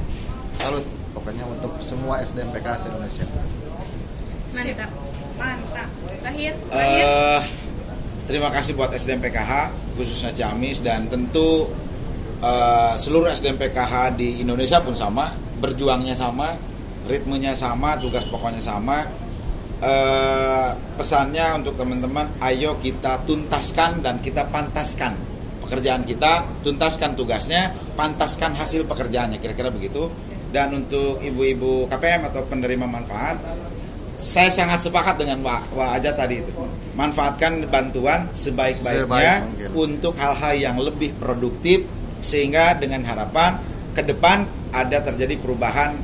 Salut pokoknya untuk semua SDM PKH se-Indonesia. Mantap. Lahir. Terima kasih buat SDM PKH khususnya Ciamis, dan tentu seluruh SDM PKH di Indonesia pun sama, berjuangnya sama, ritmenya sama, tugas pokoknya sama. Pesannya untuk teman-teman, ayo kita tuntaskan dan kita pantaskan pekerjaan kita, tuntaskan tugasnya, pantaskan hasil pekerjaannya, kira-kira begitu. Dan untuk ibu-ibu KPM atau penerima manfaat, saya sangat sepakat dengan Wak Aja tadi itu. Manfaatkan bantuan sebaik-baiknya untuk hal-hal yang lebih produktif, sehingga dengan harapan ke depan ada terjadi perubahan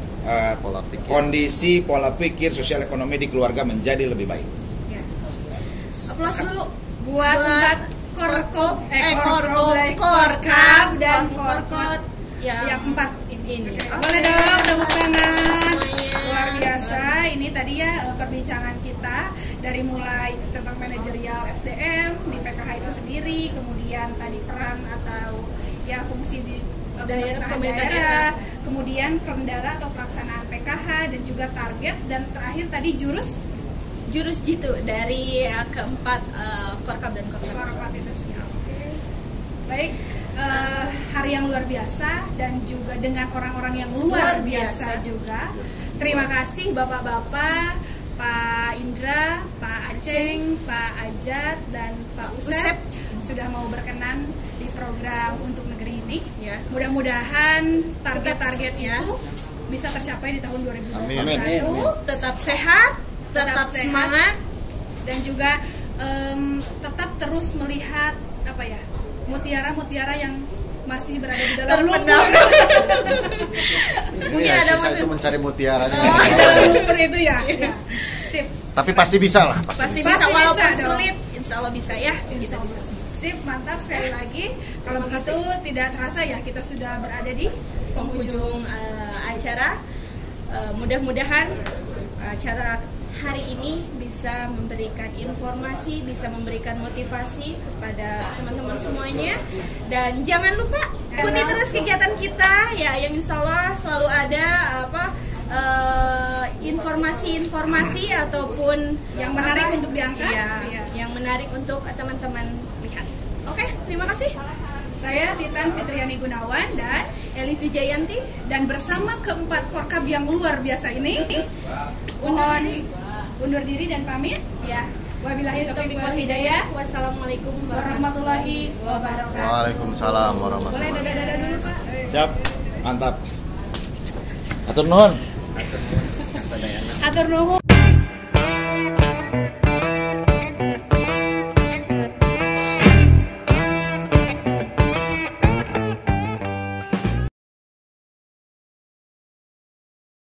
kondisi, pola pikir, sosial ekonomi di keluarga menjadi lebih baik. Aplaus dulu buat korkap dan korkot yang 4 ini. Boleh dong tepuk tangan. Luar biasa. Ini tadi ya perbincangan kita dari mulai tentang manajerial SDM di PKH itu sendiri, kemudian tadi peran atau ya fungsi di daerah, kemudian kendala atau pelaksanaan PKH dan juga target, dan terakhir tadi jurus jitu dari keempat korkap dan korkap itu sendiri. Baik, hari yang luar biasa dan juga dengan orang-orang yang luar biasa juga. Terima kasih Bapak-bapak, Pak Indra, Pak Aceng, Pak Ajat, dan Pak Usep sudah mau berkenan di program Untuk Negeri ini. Ya. Mudah-mudahan target-target itu bisa tercapai di tahun 2021. Amin. Tetap sehat, tetap semangat, dan juga tetap terus melihat mutiara-mutiara yang masih berada di dalam lumpur. Mungkin ada susah itu mencari mutiaranya. Lumpur itu ya. Sip. Tapi pasti bisa lah. Pasti bisa, walaupun sulit, insya Allah bisa ya. Insya Allah. Sip, mantap sekali lagi. Kalau begitu tidak terasa ya kita sudah berada di penghujung acara. Mudah-mudahan acara hari ini bisa memberikan informasi, bisa memberikan motivasi kepada teman-teman semuanya. Dan jangan lupa ikuti terus kegiatan kita ya, yang insya Allah selalu ada informasi-informasi ataupun yang menarik untuk diangkat, yang menarik untuk teman-teman lihat. Oke, terima kasih. Saya Titan Fitriani Gunawan dan Elis Wijayanti, dan bersama keempat korkab yang luar biasa ini mohon undur diri dan pamit. Ya. Wabillahi taufiq wal hidayah. Wassalamualaikum warahmatullahi wabarakatuh. Waalaikumsalam warahmatullahi Boleh dadah-dadah dulu Pak. Siap, mantap. Atur nuhun. Atur nuhun.